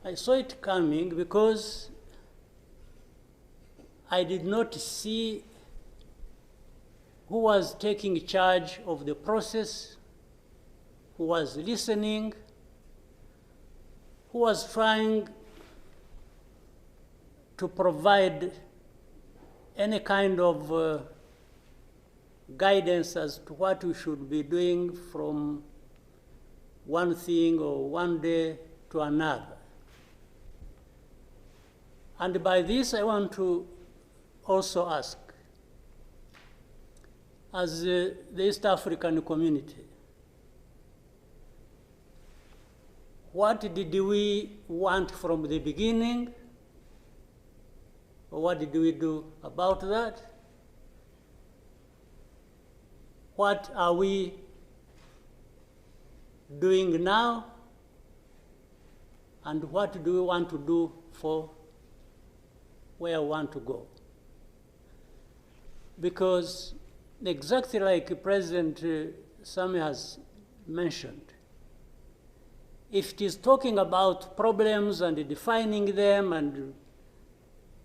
I saw it coming because I did not see who was taking charge of the process, who was listening, who was trying to provide any kind of guidance as to what we should be doing from one thing or one day to another. And by this, I want to also ask, as the East African community, what did we want from the beginning? Or what did we do about that? What are we doing now? And what do we want to do for where we want to go? Because exactly like President Sami has mentioned, if it is talking about problems and defining them, and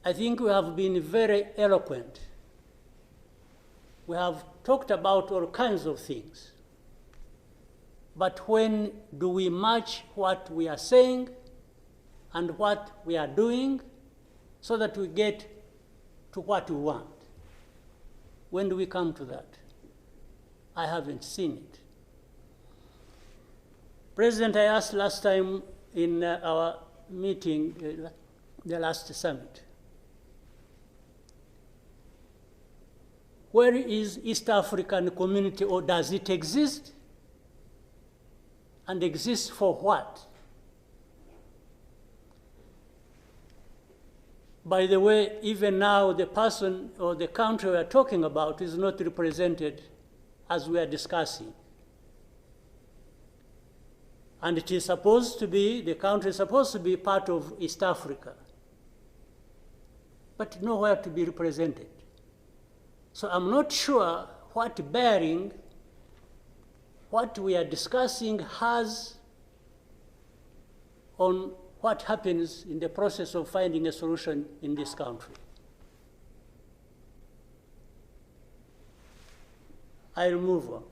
I think we have been very eloquent. We have talked about all kinds of things. But when do we match what we are saying and what we are doing so that we get to what we want? When do we come to that? I haven't seen it. President, I asked last time in our meeting, the last summit, where is East African community, or does it exist? And exist for what? By the way, even now, the person or the country we are talking about is not represented as we are discussing. And it is supposed to be, the country is supposed to be part of East Africa, but nowhere to be represented. So I'm not sure what bearing what we are discussing has on what happens in the process of finding a solution in this country. I'll move on.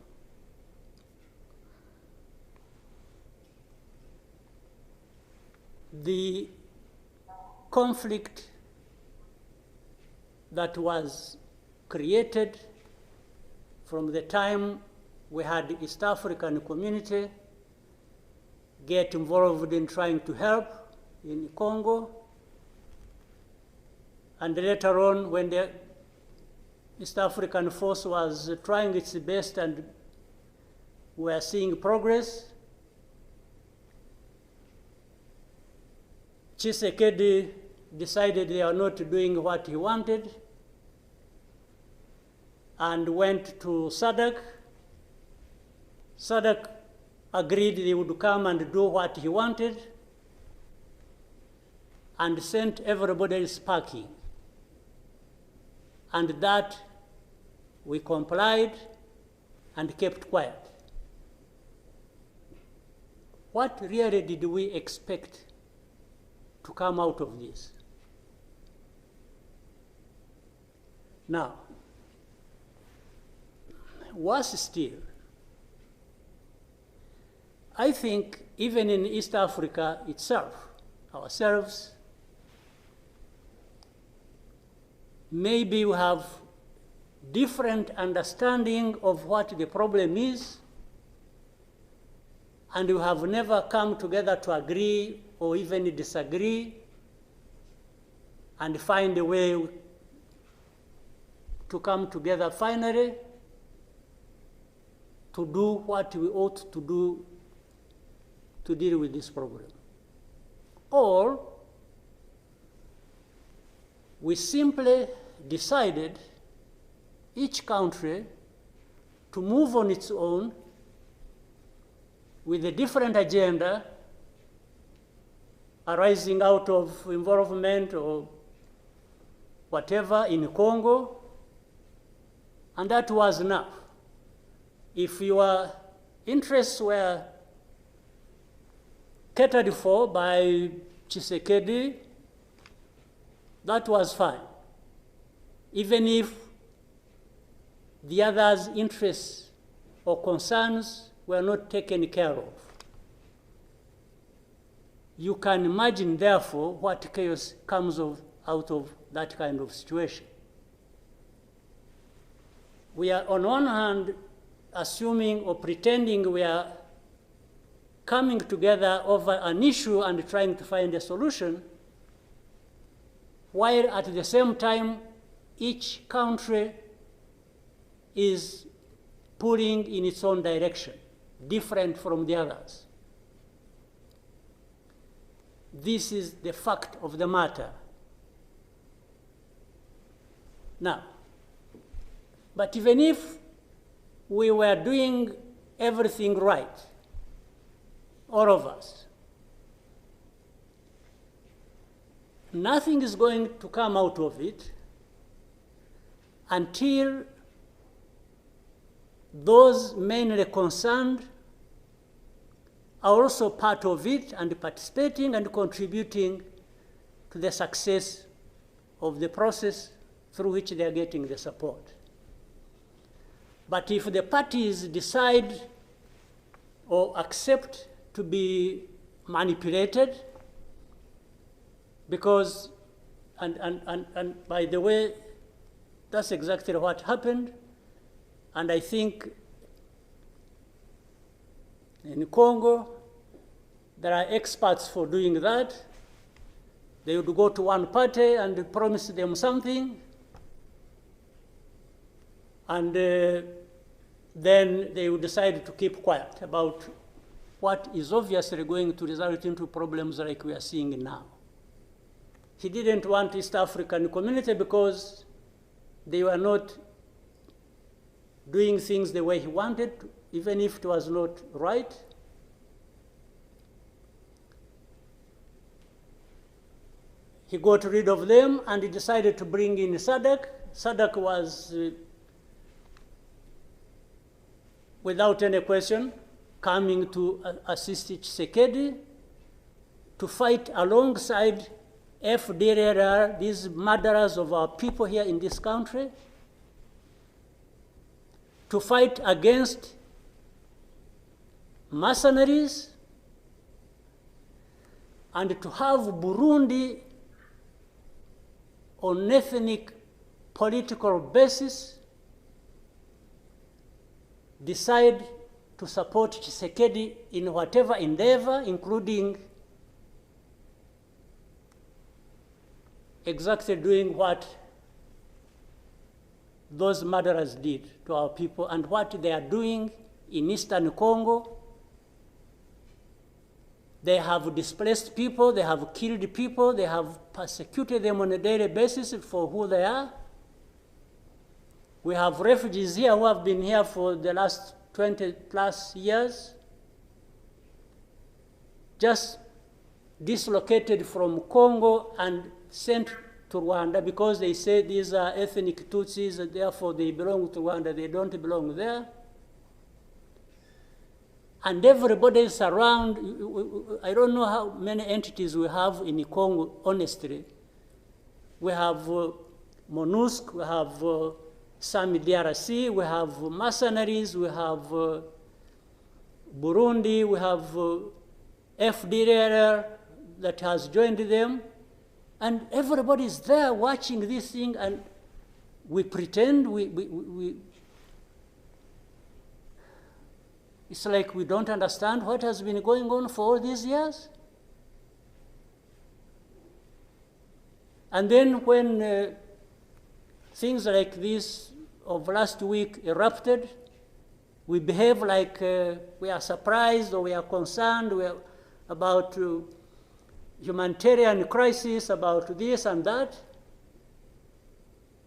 The conflict that was created from the time we had the East African community get involved in trying to help in Congo, and later on when the East African force was trying its best and we are seeing progress, Tshisekedi decided they are not doing what he wanted and went to SADC. SADC agreed they would come and do what he wanted and sent everybody packing. And that we complied and kept quiet. What really did we expect to come out of this? Now, worse still, I think even in East Africa itself, ourselves, maybe we have different understanding of what the problem is, and we have never come together to agree or even disagree and find a way to come together finally to do what we ought to do to deal with this problem. Or we simply decided, each country, to move on its own with a different agenda arising out of involvement or whatever in Congo, and that was enough. If your interests were catered for by Tshisekedi, that was fine. Even if the others' interests or concerns were not taken care of. You can imagine, therefore, what chaos comes out of that kind of situation. We are, on one hand, assuming or pretending we are coming together over an issue and trying to find a solution, while at the same time, each country is pulling in its own direction, different from the others. This is the fact of the matter. Now, but even if we were doing everything right, all of us, nothing is going to come out of it until those mainly concerned are also part of it and participating and contributing to the success of the process through which they are getting the support. But if the parties decide or accept to be manipulated, because, and by the way, that's exactly what happened. And I think in Congo, there are experts for doing that. They would go to one party and promise them something, and then they would decide to keep quiet about what is obviously going to result into problems like we are seeing now. He didn't want East African community because they were not doing things the way he wanted, even if it was not right. He got rid of them and he decided to bring in SADC. SADC was, without any question, coming to assist Tshisekedi to fight alongside FDLR, these murderers of our people here in this country, to fight against mercenaries, and to have Burundi on ethnic political basis decide to support Tshisekedi in whatever endeavor, including exactly doing what those murderers did to our people and what they are doing in Eastern Congo. They have displaced people, they have killed people, they have persecuted them on a daily basis for who they are. We have refugees here who have been here for the last 20 plus years, just dislocated from Congo and sent to Rwanda because they say these are ethnic Tutsis and therefore they belong to Rwanda, they don't belong there. And everybody is around. I don't know how many entities we have in Congo, honestly. We have MONUSC, we have SAMI DRC, we have mercenaries, we have Burundi, we have FDLR that has joined them. And everybody is there watching this thing, and we pretend it's like we don't understand what has been going on for all these years. And then when things like this of last week erupted, we behave like we are surprised or we are concerned about humanitarian crisis, about this and that.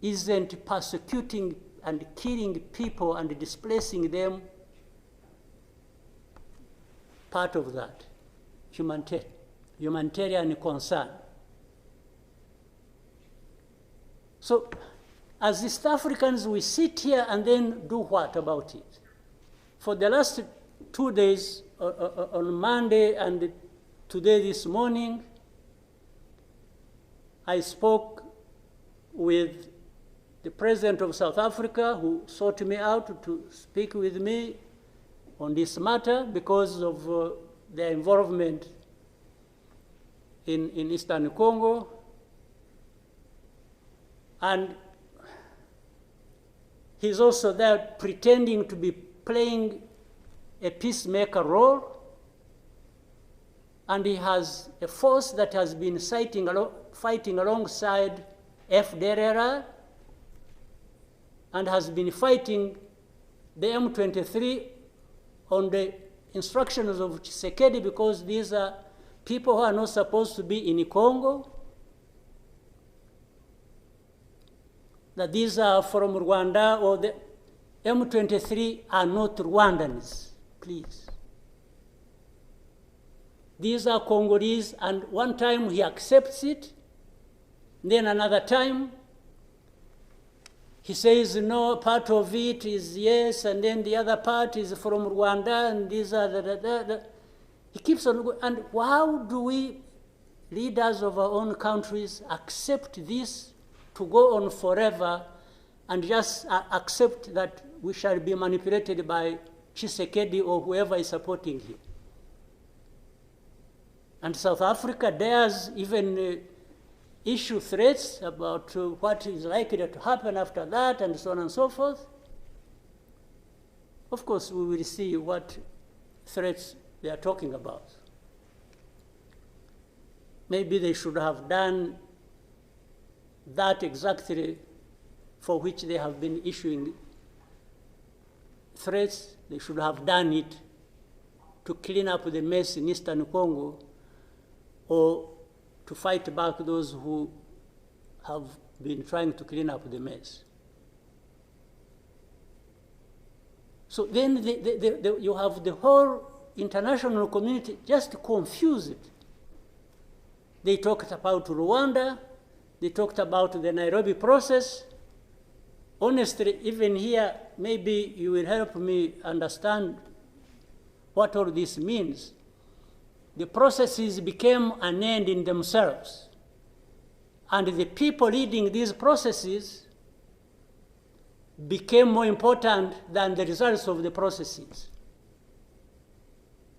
Isn't persecuting and killing people and displacing them part of that humanitarian concern? So as East Africans, we sit here and then do what about it? For the last 2 days, on Monday and today this morning, I spoke with the President of South Africa, who sought me out to speak with me on this matter because of their involvement in Eastern Congo. And he's also there pretending to be playing a peacemaker role. And he has a force that has been fighting alongside FDLR and has been fighting the M23 on the instructions of Tshisekedi, because these are people who are not supposed to be in Congo, that these are from Rwanda, or the M23 are not Rwandans, please. These are Congolese, and one time he accepts it, then another time he says, no, part of it is yes, and then the other part is from Rwanda, and these are He keeps on going. And how do we, leaders of our own countries, accept this to go on forever and just accept that we shall be manipulated by Tshisekedi or whoever is supporting him? And South Africa dares even issue threats about what is likely to happen after that, and so on and so forth. Of course, we will see what threats they are talking about. Maybe they should have done that exactly for which they have been issuing threats. They should have done it to clean up the mess in Eastern Congo, or to fight back those who have been trying to clean up the mess. So then you have the whole international community just confused. They talked about Rwanda, they talked about the Nairobi process. Honestly, even here, maybe you will help me understand what all this means. The processes became an end in themselves. And the people leading these processes became more important than the results of the processes.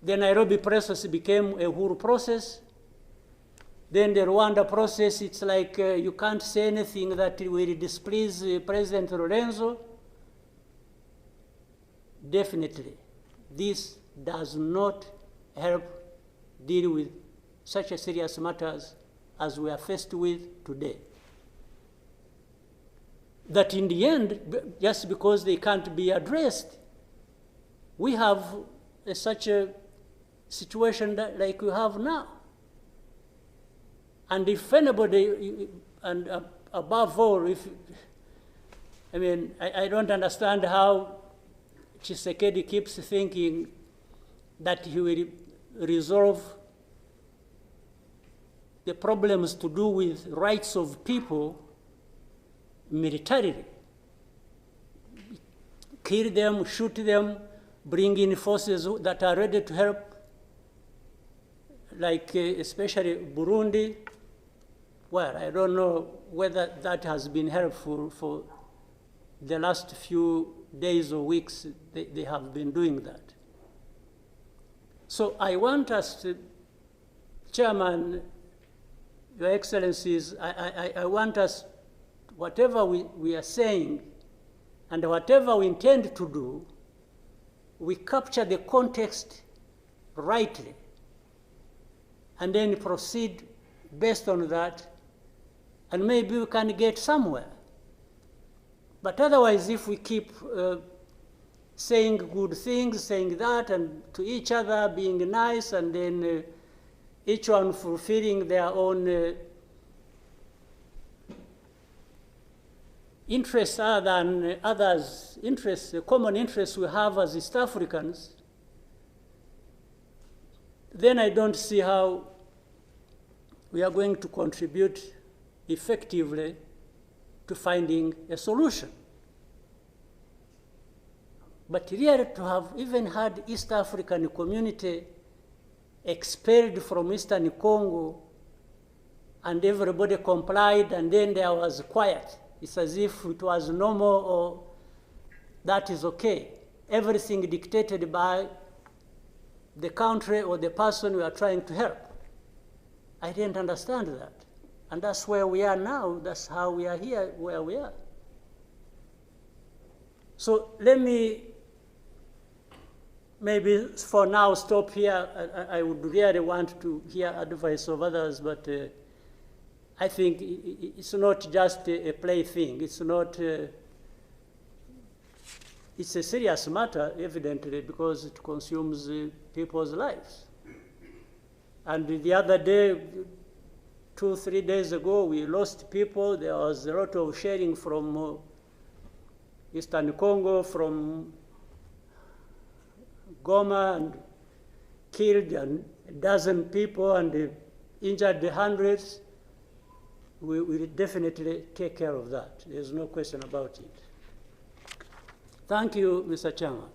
The Nairobi process became a Uhuru process. Then the Rwanda process, it's like you can't say anything that will displease President Lorenzo. Definitely, this does not help deal with such a serious matters as we are faced with today. That in the end, just because they can't be addressed, we have such a situation that, like we have now. And if anybody, and above all, I don't understand how Tshisekedi keeps thinking that he will resolve the problems to do with rights of people militarily. Kill them, shoot them, bring in forces that are ready to help, like especially Burundi. Well, I don't know whether that has been helpful for the last few days or weeks. They have been doing that. So I want us to, Chairman, Your Excellencies, I want us, whatever we are saying and whatever we intend to do, we capture the context rightly and then proceed based on that, and maybe we can get somewhere. But otherwise, if we keep saying good things, saying that, and to each other being nice, and then each one fulfilling their own interests other than others' interests, the common interests we have as East Africans, then I don't see how we are going to contribute effectively to finding a solution. But really, to have even had East African community expelled from Eastern Congo and everybody complied, and then there was quiet. It's as if it was normal or that is okay. Everything dictated by the country or the person we are trying to help. I didn't understand that. And that's where we are now. That's how we are here where we are. So let me maybe for now stop here. I would really want to hear advice of others, but I think it's not just a plaything. It's not, it's a serious matter, evidently, because it consumes people's lives. And the other day, 2-3 days ago, we lost people. There was a lot of shelling from Eastern Congo, from Goma, and killed a dozen people and injured hundreds. We will definitely take care of that. There's no question about it. Thank you, Mr. Chairman.